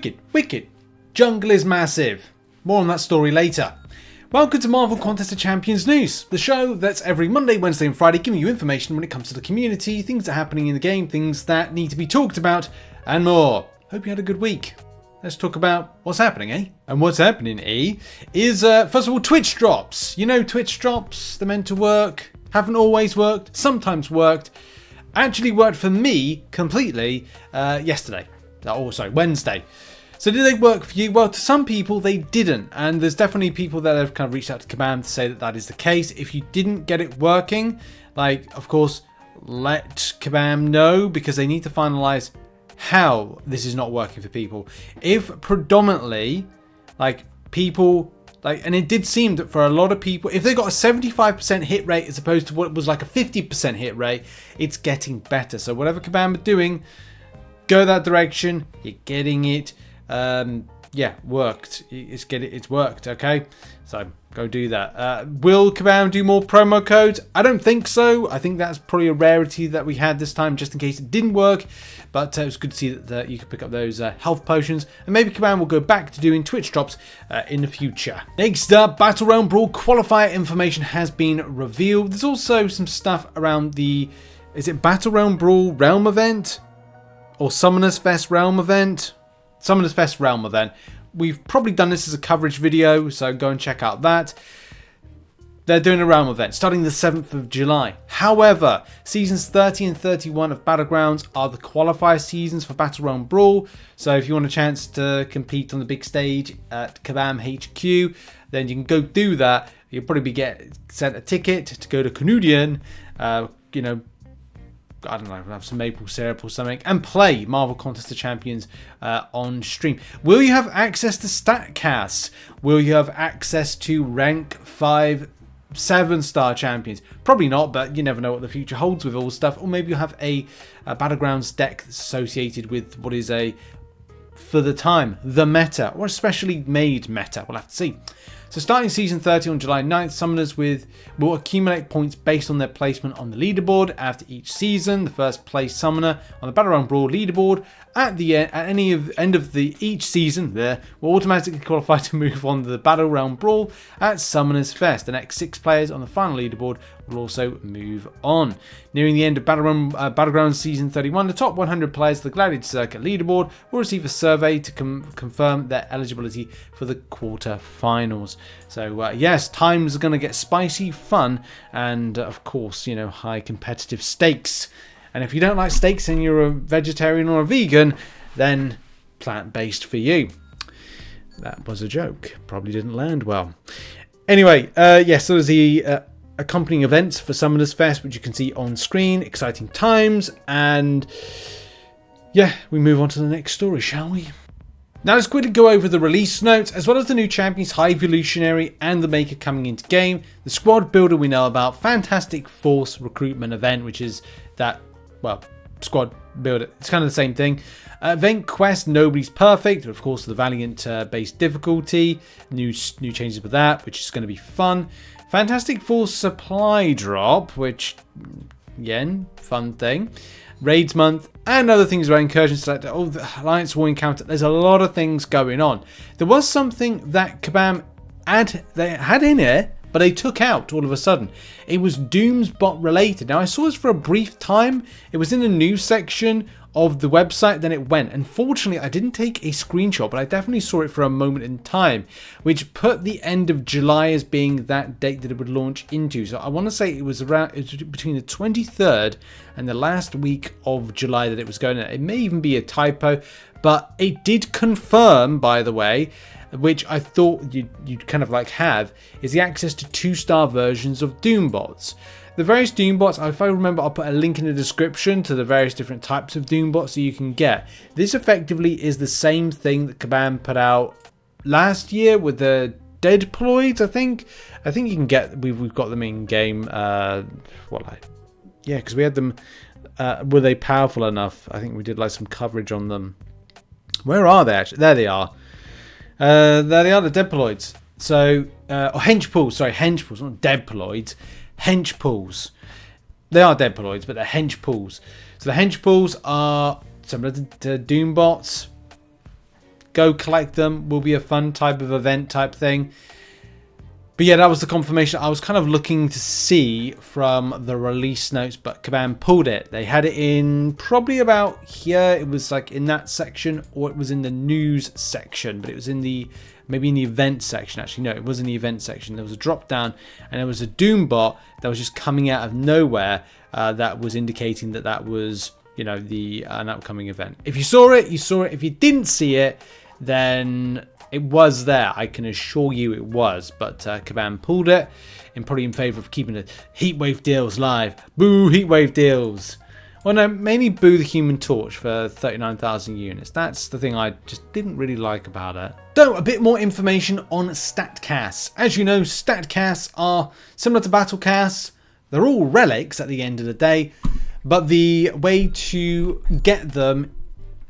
Wicked, wicked. Jungle is massive. More on that story later. Welcome to Marvel Contest of Champions News, the show that's every Monday, Wednesday and Friday giving you information when it comes to the community, things that are happening in the game, things that need to be talked about, and more. Hope you had a good week. Let's talk about what's happening, eh? And what's happening, eh, is, first of all, Twitch drops. You know Twitch drops, they're meant to work, haven't always worked, sometimes worked. Actually worked for me completely yesterday. Oh, sorry, Wednesday. So did they work for you? Well, to some people they didn't, and there's definitely people that have kind of reached out to Kabam to say that that is the case. If you didn't get it working, like, of course, let Kabam know, because they need to finalize how this is not working for people. If predominantly, like, people, like, and it did seem that for a lot of people, if they got a 75% hit rate as opposed to what was like a 50% hit rate, it's getting better. So whatever Kabam are doing, go that direction. You're getting it. Yeah, worked. It's worked. Okay, so go do that. Will Kabam do more promo codes? I don't think so. I think that's probably a rarity that we had this time, just in case it didn't work. But it was good to see that you could pick up those health potions, and maybe Kabam will go back to doing Twitch drops in the future. Next up, Battlerealm Brawl qualifier information has been revealed. There's also some stuff around the, is it Battlerealm Brawl Realm event or Summoners Fest Realm event? Summoners Fest Realm event. We've probably done this as a coverage video, so go and check out that. They're doing a Realm event starting the 7th of July. However, seasons 30 and 31 of Battlegrounds are the qualifier seasons for Battlerealm Brawl. So if you want a chance to compete on the big stage at Kabam HQ, then you can go do that. You'll probably be sent a ticket to go to Canadian, you know, I don't know, have some maple syrup or something, and play Marvel Contest of Champions on stream. Will you have access to Statcast? Will you have access to rank 5, 7-star champions? Probably not, but you never know what the future holds with all stuff. Or maybe you'll have a Battlegrounds deck associated with what is for the time, the meta, or a specially made meta. We'll have to see. So starting season 30 on July 9th, summoners will accumulate points based on their placement on the leaderboard after each season. The first place summoner on the Battleground Brawl leaderboard at any end of each season there will automatically qualify to move on to the Battleground Brawl at Summoners Fest. The next 6 players on the final leaderboard will also move on. Nearing the end of Battlegrounds Season 31, the top 100 players of the Gladiator Circuit leaderboard will receive a survey to confirm their eligibility for the quarter-finals. So yes, times are going to get spicy, fun, and of course, you know, high competitive stakes. And if you don't like steaks and you're a vegetarian or a vegan, then plant-based for you. That was a joke. Probably didn't land well. Anyway, yes, so there's the accompanying events for Summoners Fest, which you can see on screen. Exciting times. And yeah, we move on to the next story, shall we? Now let's quickly go over the release notes, as well as the new champions High Evolutionary and the Maker coming into game. The squad builder we know about, Fantastic Force recruitment event, which is that, well, squad builder. It's kind of the same thing. Event quest, Nobody's Perfect, of course the Valiant based difficulty. New changes with that, which is going to be fun. Fantastic Force supply drop, which, again, fun thing. Raids month, and other things about incursion selector. Oh, the Alliance War encounter. There's a lot of things going on. There was something that Kabam they had in it, but they took out all of a sudden. It was Doom's bot related. Now I saw this for a brief time. It was in the news section of the website, then it went. Unfortunately, I didn't take a screenshot, but I definitely saw it for a moment in time, which put the end of July as being that date that it would launch into. So I want to say it was between the 23rd and the last week of July that it was going on. It may even be a typo, but it did confirm, by the way, which I thought you'd kind of like have, is the access to 2-star versions of Doombots. The various Doombots, if I remember, I'll put a link in the description to the various different types of Doombots that you can get. This effectively is the same thing that Kabam put out last year with the Deadploids, I think. I think you can get, we've got them in game. Yeah, because we had them. Were they powerful enough? I think we did like some coverage on them. Where are they actually? There they are. There they are, the Deadploids. So, or Henchpools, sorry, Henchpools, not Deadploids. Henchpools. They are Deadploids, but they're Henchpools. So the Henchpools are similar to Doombots. go collect them. Will be a fun type of event type thing. But yeah, that was the confirmation I was kind of looking to see from the release notes, but Kabam pulled it. They had it in probably about here. It was like in that section, or it was in the news section, but it was in the, maybe in the event section. Actually, no, it was in the event section. There was a drop down and there was a Doom bot that was just coming out of nowhere that was indicating that that was, you know, an upcoming event. If you saw it, you saw it. If you didn't see it, then it was there. I can assure you it was. But Kabam pulled it, and probably in favour of keeping the Heatwave deals live. Boo, Heatwave deals. Well, no, mainly boo the Human Torch for 39,000 units. That's the thing I just didn't really like about it. So, a bit more information on Statcasts. As you know, Statcasts are similar to Battlecasts. They're all relics at the end of the day. But the way to get them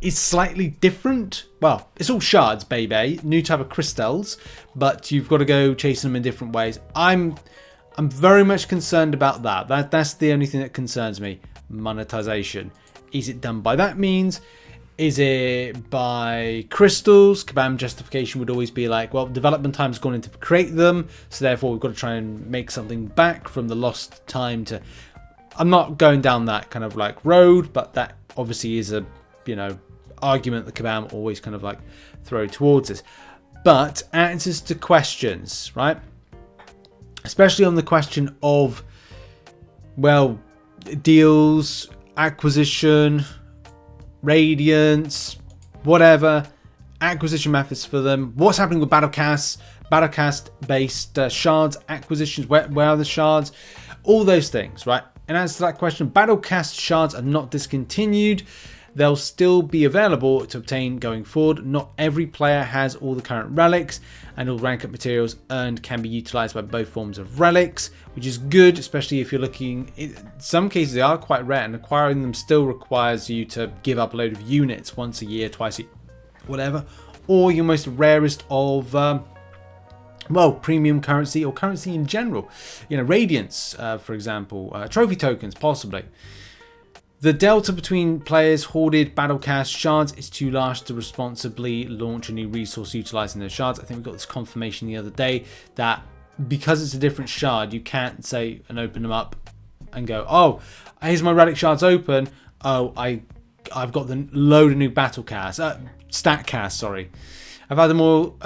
is slightly different. Well, it's all shards, baby. New type of crystals, but you've got to go chasing them in different ways. I'm very much concerned about that. That's the only thing that concerns me. Monetization. Is it done by that means? Is it by crystals? Kabam justification would always be like, well, development time's gone into create them, so therefore we've got to try and make something back from the lost time to... I'm not going down that kind of like road, but that obviously is a, you know, argument that Kabam always kind of like throw towards us. But answers to questions, right? Especially on the question of, well, deals, acquisition, Radiance, whatever, acquisition methods for them. What's happening with Battlecasts, Battlecast-based shards acquisitions? Where are the shards? All those things, right? And answer to that question, Battlecast shards are not discontinued. They'll still be available to obtain going forward. Not every player has all the current relics, and all rank up materials earned can be utilized by both forms of relics, which is good, especially if you're looking. In some cases, they are quite rare, and acquiring them still requires you to give up a load of units once a year, twice a year, whatever. Or your most rarest of, well, premium currency or currency in general. You know, Radiance, for example, trophy tokens, possibly. The delta between players hoarded Battlecast shards is too large to responsibly launch a new resource utilizing those shards. I think we got this confirmation the other day that because it's a different shard, you can't say and open them up and go, oh, here's my relic shards open. Oh, I've got the load of new Battlecast, Statcast, sorry. I've had them all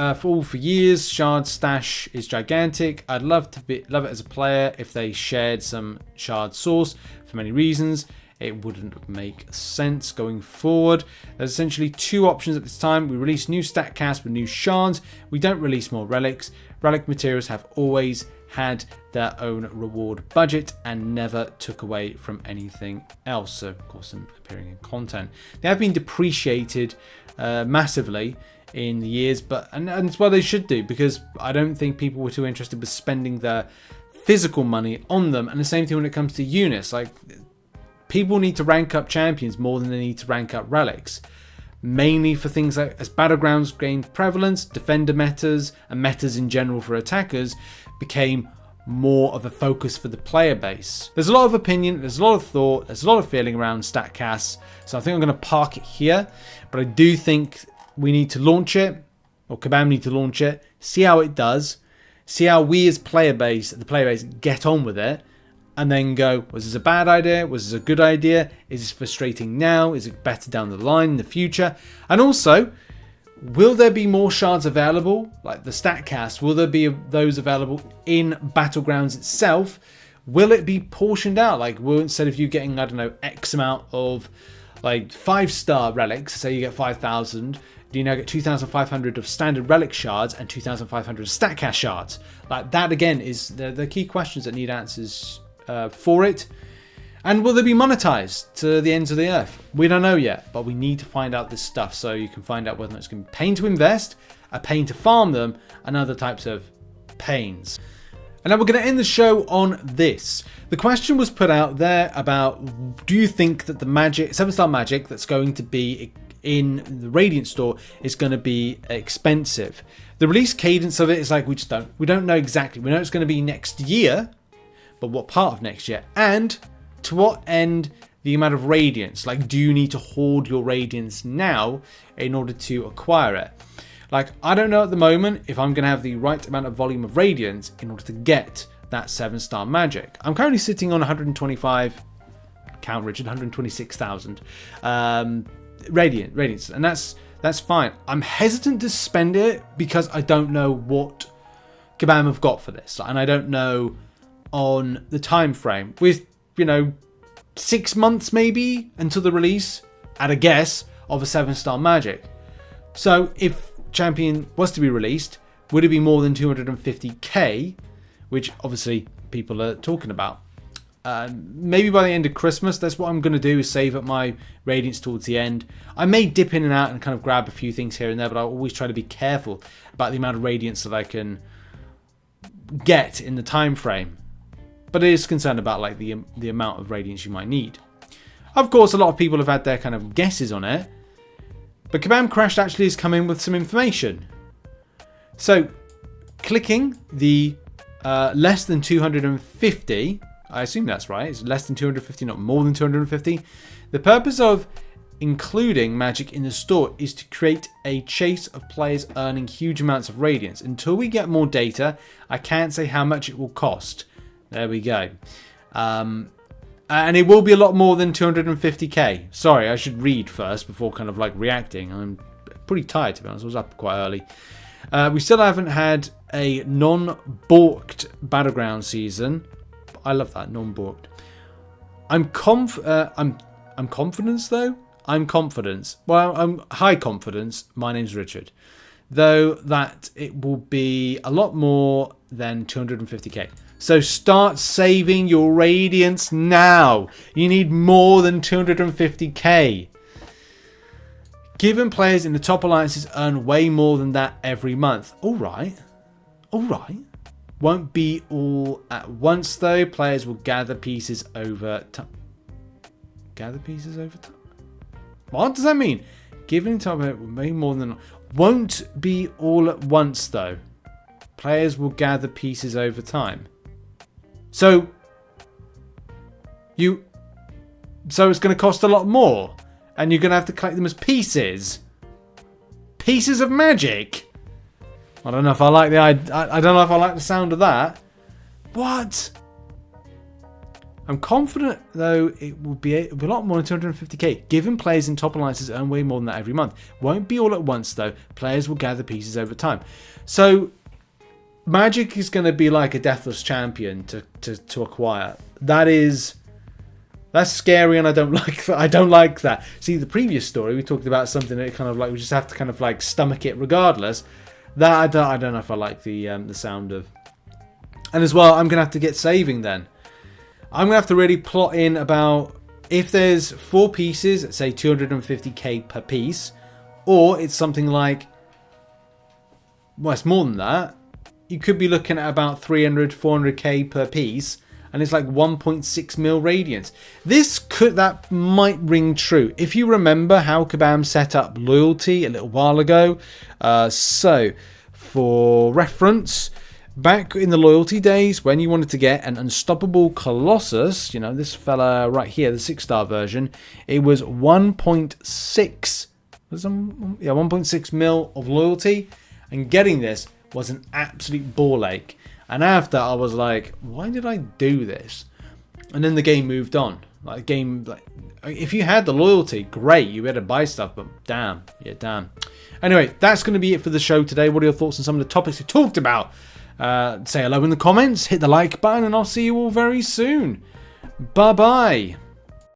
for years. Shard stash is gigantic. I'd love it as a player if they shared some shard source for many reasons. It wouldn't make sense going forward. There's essentially two options at this time. We release new Statcast with new shards. We don't release more relics. Relic materials have always had their own reward budget and never took away from anything else. So, of course, I'm appearing in content. They have been depreciated massively in the years, and it's what they should do, because I don't think people were too interested with spending their physical money on them. And the same thing when it comes to units. Like, people need to rank up champions more than they need to rank up relics. Mainly for things like as Battlegrounds gained prevalence, defender metas and metas in general for attackers became more of a focus for the player base. There's a lot of opinion, there's a lot of thought, there's a lot of feeling around Statcasts. So I think I'm going to park it here. But I do think we need to launch it, or Kabam need to launch it, see how it does, see how we as the player base get on with it. And then go, was this a bad idea? Was this a good idea? Is this frustrating now? Is it better down the line in the future? And also, will there be more shards available? Like the Statcast, will there be those available in Battlegrounds itself? Will it be portioned out? Like, will, instead of you getting, I don't know, X amount of like 5-star relics, say you get 5,000, do you now get 2,500 of standard relic shards and 2,500 Statcast shards? Like, that again is the key questions that need answers for it. And will they be monetized to the ends of the earth? We don't know yet, but we need to find out this stuff so you can find out whether it's going to be pain to invest, a pain to farm them, and other types of pains. And now we're going to end the show on this. The question was put out there about, do you think that the Magik, 7-star Magik that's going to be in the Radiant store is going to be expensive? The release cadence of it is like, we don't know exactly. We know it's going to be next year, but what part of next year? And to what end the amount of Radiance. Like, do you need to hoard your Radiance now in order to acquire it? Like, I don't know at the moment if I'm going to have the right amount of volume of Radiance in order to get that 7-star Magik. I'm currently sitting on 125, count Richard, 126,000 Radiance, and that's fine. I'm hesitant to spend it because I don't know what Kabam have got for this, and I don't know on the time frame. With, 6 months maybe until the release, at a guess, of a 7-star Magik. So if Champion was to be released, would it be more than 250k, which obviously people are talking about? Maybe by the end of Christmas. That's what I'm going to do, is save up my Radiance towards the end. I may dip in and out and kind of grab a few things here and there, but I always try to be careful about the amount of Radiance that I can get in the time frame. But it is concerned about like the amount of Radiance you might need. Of course, a lot of people have had their kind of guesses on it, but Kabam Crashed actually has come in with some information. So, clicking the less than 250, I assume that's right, it's less than 250, not more than 250. The purpose of including Magik in the store is to create a chase of players earning huge amounts of Radiance. Until we get more data, I can't say how much it will cost. There we go. And it will be a lot more than 250k. Sorry, I should read first before kind of like reacting. I'm pretty tired, to be honest. I was up quite early. We still haven't had a non-borked Battlegrounds season. I love that, non-borked. I'm confidence though. I'm confidence. Well, I'm high confidence. My name's Richard. Though that it will be a lot more than 250k. So start saving your Radiance now. You need more than 250k. Given players in the top alliances earn way more than that every month. Alright. Won't be all at once though. Players will gather pieces over time. Gather pieces over time? What does that mean? Given top way more than... Won't be all at once though. Players will gather pieces over time. So it's going to cost a lot more, and you're going to have to collect them as pieces. Pieces of Magik. I don't know if I like I don't know if I like the sound of that. What? I'm confident though it will be a lot more than 250k. Given players in top alliances earn way more than that every month. Won't be all at once though. Players will gather pieces over time. So Magik is going to be like a deathless champion to acquire. That's scary, and I don't like that. I don't like that. See, the previous story we talked about something that kind of like we just have to kind of like stomach it regardless. That I don't know if I like the sound of. And as well, I'm going to have to get saving then. I'm going to have to really plot in about if there's 4 pieces at say 250k per piece, or it's something like, well, it's more than that. You could be looking at about 300, 400k per piece, and it's like 1.6 mil Radiance. That might ring true. If you remember how Kabam set up loyalty a little while ago. So, for reference, back in the loyalty days, when you wanted to get an unstoppable Colossus, this fella right here, the 6-star version, it was 1.6 mil of loyalty, and getting this was an absolute ball ache. And after, I was like, why did I do this? And then the game moved on. If you had the loyalty, great, you had to buy stuff, but damn. Anyway, that's going to be it for the show today. What are your thoughts on some of the topics we talked about? Say hello in the comments, hit the like button, and I'll see you all very soon. Bye-bye.